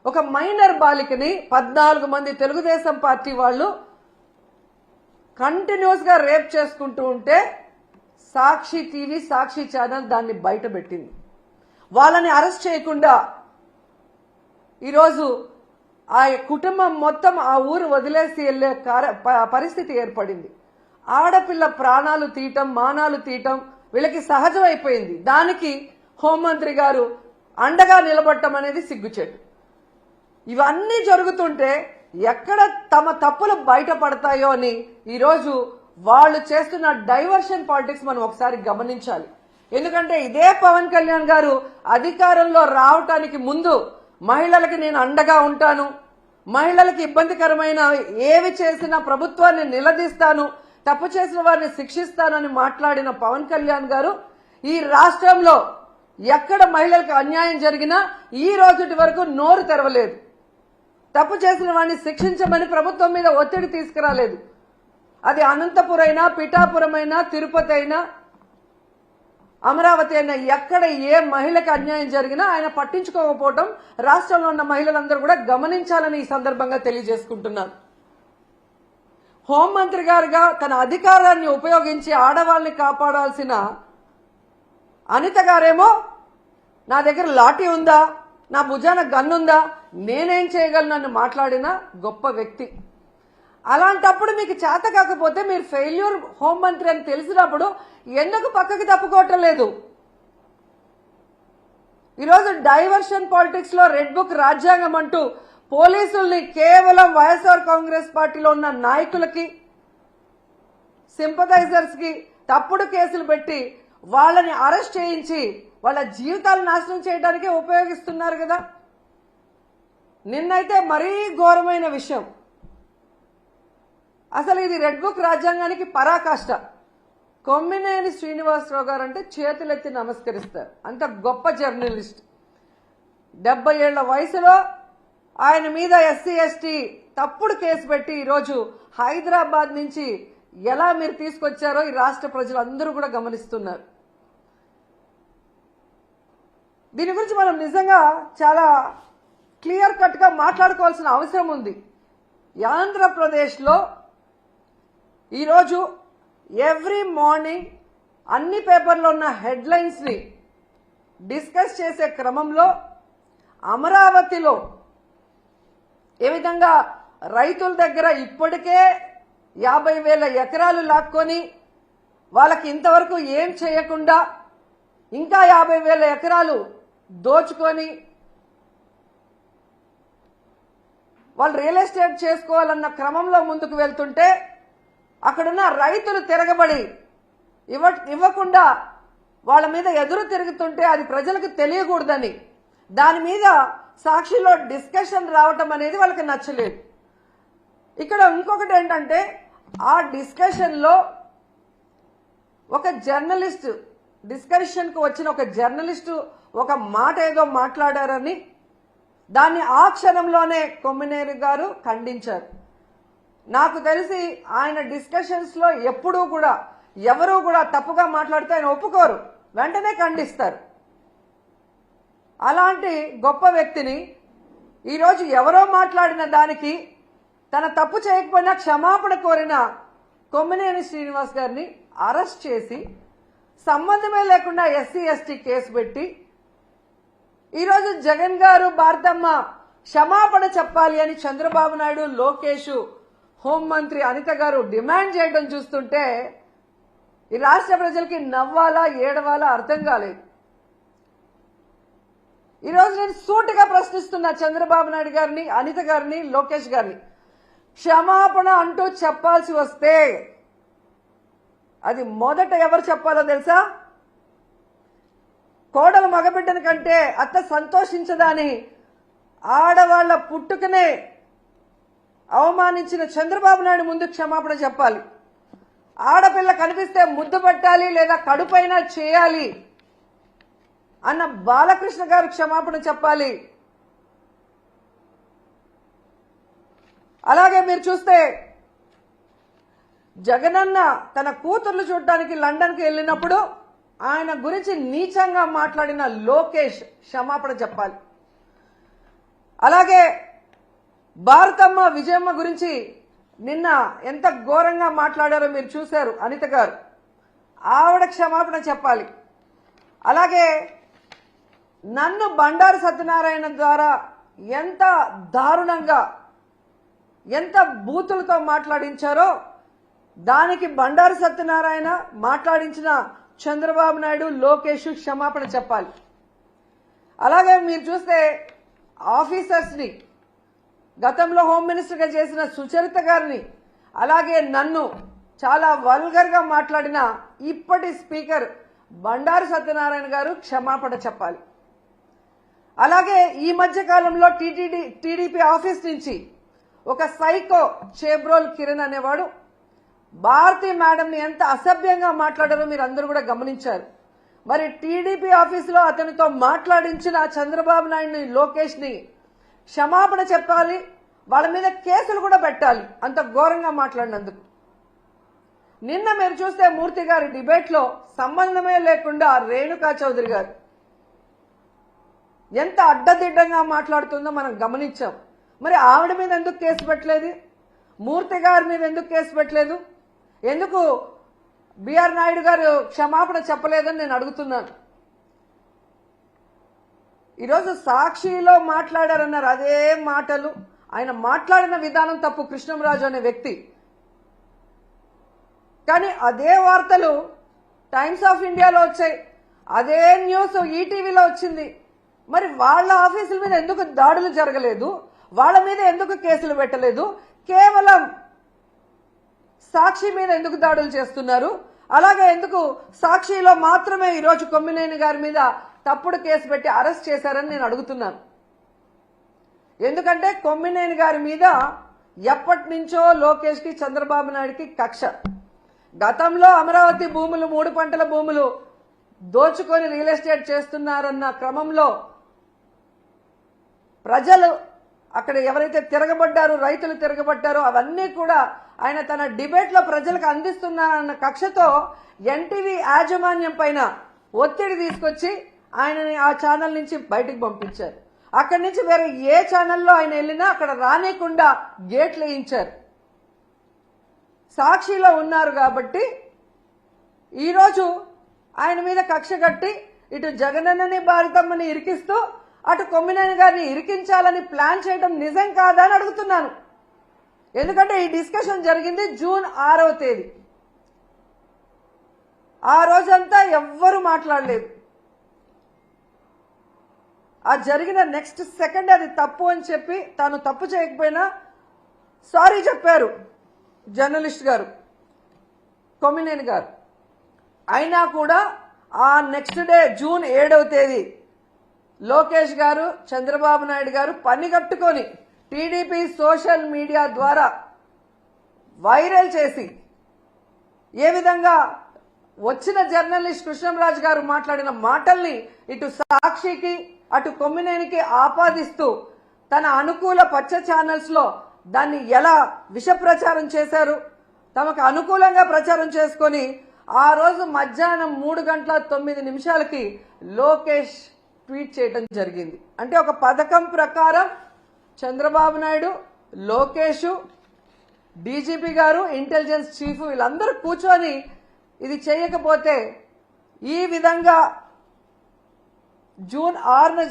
ఒక మైనర్ బాలికని 14 మంది తెలుగుదేశం పార్టీ వాళ్ళు కంటిన్యూస్ గా రేప్ చేసుకుంటూ ఉంటే సాక్షి టీవీ, సాక్షి ఛానల్ దాన్ని బయట పెట్టింది. వాళ్ళని అరెస్ట్ చేయకుండా ఈరోజు ఆ కుటుంబం మొత్తం ఆ ఊరు వదిలేసి వెళ్లే పరిస్థితి ఏర్పడింది. ఆడపిల్ల ప్రాణాలు తీయటం, మానాలు తీయటం వీళ్ళకి సహజమైపోయింది. దానికి హోంమంత్రి గారు అండగా నిలబడటం అనేది సిగ్గుచేటు. ఇవన్నీ జరుగుతుంటే ఎక్కడ తమ తప్పులు బయటపడతాయో అని ఈరోజు వాళ్ళు చేస్తున్న డైవర్షన్ పాలిటిక్స్ మనం ఒకసారి గమనించాలి. ఎందుకంటే ఇదే పవన్ కళ్యాణ్ గారు అధికారంలో రావటానికి ముందు మహిళలకి నేను అండగా ఉంటాను, మహిళలకి ఇబ్బందికరమైన ఏవి చేసినా ప్రభుత్వాన్ని నిలదీస్తాను, తప్పు చేసిన వారిని శిక్షిస్తానని మాట్లాడిన పవన్ కళ్యాణ్ గారు ఈ రాష్ట్రంలో ఎక్కడ మహిళలకు అన్యాయం జరిగినా ఈ రోజుటి వరకు నోరు తెరవలేదు. తప్పు చేసిన వాడిని శిక్షించమని ప్రభుత్వం మీద ఒత్తిడి తీసుకురాలేదు. అది అనంతపురం అయినా, పిఠాపురం అయినా, తిరుపతి అయినా, అమరావతి అయినా ఎక్కడ ఏ మహిళకు అన్యాయం జరిగినా ఆయన పట్టించుకోకపోవడం రాష్ట్రంలో ఉన్న మహిళలందరూ కూడా గమనించాలని ఈ సందర్భంగా తెలియజేసుకుంటున్నాను. హోంమంత్రి గారుగా తన అధికారాన్ని ఉపయోగించి ఆడవాళ్ళని కాపాడాల్సిన అనిత గారేమో నా దగ్గర లాఠీ ఉందా, నా భుజాన గన్నుందా, నేనేం చేయగలను అని మాట్లాడిన గొప్ప వ్యక్తి. అలాంటప్పుడు మీకు చేత కాకపోతే మీరు ఫెయిల్యూర్ హోంమంత్రి అని తెలిసినప్పుడు ఎందుకు పక్కకి తప్పుకోవటం లేదు? ఈరోజు డైవర్షన్ పాలిటిక్స్ లో రెడ్ బుక్ రాజ్యాంగం అంటూ పోలీసుల్ని కేవలం వైఎస్ఆర్ కాంగ్రెస్ పార్టీలో ఉన్న నాయకులకి, సింపథైజర్స్ కి తప్పుడు కేసులు పెట్టి వాళ్ళని అరెస్ట్ చేయించి వాళ్ళ జీవితాలు నాశనం చేయడానికే ఉపయోగిస్తున్నారు కదా. నిన్నైతే మరీ ఘోరమైన విషయం. అసలు ఇది రెడ్ బుక్ రాజ్యాంగానికి పరాకాష్ట. కొమ్మినేని శ్రీనివాసరావు గారు అంటే చేతులెత్తి నమస్కరిస్తారు. అంత గొప్ప జర్నలిస్ట్. 70 ఏళ్ల వయసులో ఆయన మీద ఎస్సీ ఎస్టీ తప్పుడు కేసు పెట్టి ఈరోజు హైదరాబాద్ నుంచి ఎలా మీరు తీసుకొచ్చారో ఈ రాష్ట్ర ప్రజలందరూ కూడా గమనిస్తున్నారు. దీని గురించి మనం నిజంగా చాలా క్లియర్ కట్ గా మాట్లాడుకోవాల్సిన అవసరం ఉంది. ఆంధ్రప్రదేశ్లో ఈరోజు ఎవ్రీ మార్నింగ్ అన్ని పేపర్లో ఉన్న హెడ్లైన్స్ ని డిస్కస్ చేసే క్రమంలో అమరావతిలో ఏ విధంగా రైతుల దగ్గర ఇప్పటికే 50,000 ఎకరాలు లాక్కొని వాళ్ళకి ఇంతవరకు ఏం చేయకుండా ఇంకా 50,000 ఎకరాలు దోచుకొని వాళ్ళు రియల్ ఎస్టేట్ చేసుకోవాలన్న క్రమంలో ముందుకు వెళ్తుంటే అక్కడున్న రైతులు తిరగబడి ఇవ్వకుండా వాళ్ళ మీద ఎదురు తిరుగుతుంటే అది ప్రజలకు తెలియకూడదని దాని మీద సాక్షిలో డిస్కషన్ రావటం అనేది వాళ్ళకి నచ్చలేదు. ఇక్కడ ఇంకొకటి ఏంటంటే ఆ డిస్కషన్ లో ఒక జర్నలిస్ట్ డిస్కషన్ కు వచ్చిన ఒక జర్నలిస్టు ఒక మాట ఏదో మాట్లాడారని దాన్ని ఆ క్షణంలోనే కొమ్మినేని గారు ఖండించారు. నాకు తెలిసి ఆయన డిస్కషన్స్ లో ఎప్పుడూ కూడా ఎవరూ కూడా తప్పుగా మాట్లాడితే ఆయన ఒప్పుకోరు, వెంటనే ఖండిస్తారు. అలాంటి గొప్ప వ్యక్తిని ఈరోజు ఎవరో మాట్లాడిన దానికి తన తప్పు చేయకపోయినా క్షమాపణ కోరిన కొమ్మినేని శ్రీనివాస్ గారిని అరెస్ట్ చేసి సంబంధమే లేకుండా ఎస్సీ ఎస్టీ కేసు పెట్టి ఈరోజు జగన్ గారు, భారతమ్మ క్షమాపణ చెప్పాలి అని చంద్రబాబు నాయుడు, లోకేష్, హోంమంత్రి అనిత గారు డిమాండ్ చేయడం చూస్తుంటే ఈ రాష్ట్ర ప్రజలకి నవ్వాలా ఏడవాలా అర్థం కాలేదు. ఈరోజు నేను సూటిగా ప్రశ్నిస్తున్నా చంద్రబాబు నాయుడు గారిని, అనిత గారిని, లోకేష్ గారిని. క్షమాపణ అంటూ చెప్పాల్సి వస్తే అది మొదట ఎవరు చెప్పాలో తెలుసా? కోడలు మగబిడ్డని కంటే అత్త సంతోషించదని ఆడవాళ్ల పుట్టుకనే అవమానించిన చంద్రబాబు నాయుడు ముందు క్షమాపణ చెప్పాలి. ఆడపిల్ల కనిపిస్తే ముద్దు పెట్టాలి లేదా కడుపైనా చేయాలి అన్న బాలకృష్ణ గారు క్షమాపణ చెప్పాలి. అలాగే మీరు చూస్తే జగనన్న తన కూతుర్లు చూడడానికి లండన్కి వెళ్ళినప్పుడు ఆయన గురించి నీచంగా మాట్లాడిన లోకేష్ క్షమాపణ చెప్పాలి. అలాగే భారతమ్మ విజయమ్మ గురించి నిన్న ఎంత ఘోరంగా మాట్లాడారో మీరు చూశారు అనిత గారు. ఆవిడ క్షమాపణ చెప్పాలి. అలాగే నన్ను బండారు సత్యనారాయణ ద్వారా ఎంత దారుణంగా ఎంత బూతులతో మాట్లాడించారో దానికి బండారు సత్యనారాయణ మాట్లాడించిన చంద్రబాబు నాయుడు లోకేష్ క్షమాపణ చెప్పాలి. అలాగే మీరు చూస్తే ఆఫీసర్స్ని గతంలో హోమ్ మినిస్టర్గా చేసిన సుచరిత గారిని అలాగే నన్ను చాలా వల్గర్గా మాట్లాడిన ఇప్పటి స్పీకర్ బండారు సత్యనారాయణ గారు క్షమాపణ చెప్పాలి. అలాగే ఈ మధ్య కాలంలో టీడీపీ ఆఫీస్ నుంచి ఒక సైకో చేబ్రోల్ కిరణ్ అనేవాడు భారతీ మేడంని ఎంత అసభ్యంగా మాట్లాడారో మీరు అందరూ కూడా గమనించారు. మరి టీడీపీ ఆఫీసులో అతనితో మాట్లాడించిన చంద్రబాబు నాయుడిని లోకేష్ ని క్షమాపణ చెప్పాలి. వాళ్ళ మీద కేసులు కూడా పెట్టాలి అంత ఘోరంగా మాట్లాడినందుకు. నిన్న మీరు చూస్తే మూర్తి గారి డిబేట్ లో సంబంధమే లేకుండా రేణుకా చౌదరి గారు ఎంత అడ్డదిడ్డంగా మాట్లాడుతుందో మనం గమనించాం. మరి ఆవిడ మీద ఎందుకు కేసు పెట్టలేదు? మూర్తి గారి మీద ఎందుకు కేసు పెట్టలేదు? ఎందుకు బిఆర్ నాయుడు గారు క్షమాపణ చెప్పలేదని నేను అడుగుతున్నాను. ఈరోజు సాక్షిలో మాట్లాడారన్నారు అదే మాటలు. ఆయన మాట్లాడిన విధానం తప్పు, కృష్ణంరాజు అనే వ్యక్తి. కానీ అదే వార్తలు టైమ్స్ ఆఫ్ ఇండియాలో వచ్చాయి, అదే న్యూస్ ఈటీవీలో వచ్చింది. మరి వాళ్ళ ఆఫీసుల మీద ఎందుకు దాడులు జరగలేదు? వాళ్ళ మీద ఎందుకు కేసులు పెట్టలేదు? కేవలం సాక్షి మీద ఎందుకు దాడులు చేస్తున్నారు? అలాగే ఎందుకు సాక్షిలో మాత్రమే ఈరోజు కొమ్మినేని గారి మీద తప్పుడు కేసు పెట్టి అరెస్ట్ చేశారని నేను అడుగుతున్నాను. ఎందుకంటే కొమ్మినేని గారి మీద ఎప్పటి నుంచో లోకేష్ కి చంద్రబాబు నాయుడికి కక్ష. గతంలో అమరావతి భూములు 3 పంటల భూములు దోచుకొని రియల్ ఎస్టేట్ చేస్తున్నారన్న క్రమంలో ప్రజలు అక్కడ ఎవరైతే తిరగబడ్డారో, రైతులు తిరగబడ్డారో అవన్నీ కూడా ఆయన తన డిబేట్ లో ప్రజలకు అందిస్తున్నారన్న కక్షతో ఎన్టీవీ యాజమాన్యం పైన ఒత్తిడి తీసుకొచ్చి ఆయనని ఆ ఛానల్ నుంచి బయటకు పంపించారు. అక్కడి నుంచి వేరే ఏ ఛానల్లో ఆయన వెళ్ళినా అక్కడ రానికుండా గేట్లు వేయించారు. సాక్షిలో ఉన్నారు కాబట్టి ఈరోజు ఆయన మీద కక్ష కట్టి ఇటు జగనన్నని భారతమ్మని ఇరికిస్తూ అటు కొమ్మినేని గారిని ఇరికించాలని ప్లాన్ చేయడం నిజం కాదా అని అడుగుతున్నాను. ఎందుకంటే ఈ డిస్కషన్ జరిగింది జూన్ 6వ తేదీ. ఆ రోజంతా ఎవ్వరూ మాట్లాడలేదు. ఆ జరిగిన నెక్స్ట్ సెకండ్ అది తప్పు అని చెప్పి తాను తప్పు చేయకపోయినా సారీ చెప్పారు జర్నలిస్ట్ గారు కొమ్మినేని గారు. అయినా కూడా ఆ నెక్స్ట్ డే జూన్ 7వ తేదీ లోకేష్ గారు చంద్రబాబు నాయుడు గారు పని కట్టుకొని టీడీపీ సోషల్ మీడియా ద్వారా వైరల్ చేసి ఏ విధంగా వచ్చిన జర్నలిస్ట్ కృష్ణంరాజు గారు మాట్లాడిన మాటల్ని ఇటు సాక్షికి అటు కొమ్మినేనికి ఆపాదిస్తూ తన అనుకూల పచ్చ ఛానల్స్ లో దాన్ని ఎలా విష ప్రచారం చేశారు, తమకు అనుకూలంగా ప్రచారం చేసుకొని ఆ రోజు మధ్యాహ్నం 3:09 లోకేష్ ట్వీట్ చేయడం జరిగింది. అంటే ఒక పథకం ప్రకారం చంద్రబాబు నాయుడు, లోకేష్, డీజీపీ గారు, ఇంటెలిజెన్స్ చీఫ్ వీళ్ళందరూ కూర్చొని ఇది చేయకపోతే ఈ విధంగా జూన్ 6న